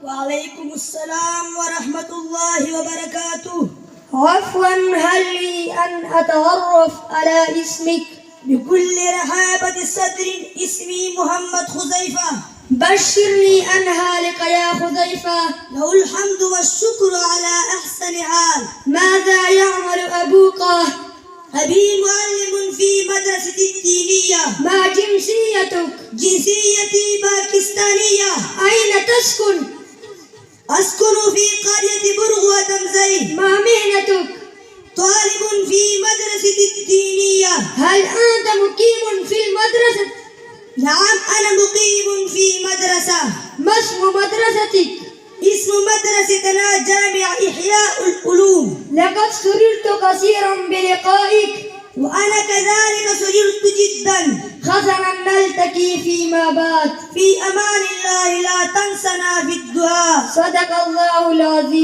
وعليكم السلام ورحمة الله وبركاته. عفوا، هل لي أن أتعرف على اسمك؟ بكل رحابة الصدر، اسمي محمد خزيفة. بشرني عن حالك يا خزيفة. له الحمد والشكر على أحسن حال. ماذا يعمل أبوك؟ أبي معلم في مدرسة الدينية. ما جنسيتك؟ جنسيتي باكستانية. أين تسكن؟ أسكن في قرية برغوة تمزين. ما مهنتك؟ طالب في مدرسة الدينية. هل أنت مقيم في المدرسة؟ نعم، أنا مقيم في مدرسة. ما اسم مدرستك؟ اسم مدرستنا جامع إحياء العلوم. لقد سررت كثيرا بلقائك. وأنا كذلك سررت جدا. حسنا، نلتقي فيما بعد. في أمان الله، لا تنسنا في الدعاء. صدق الله العظيم.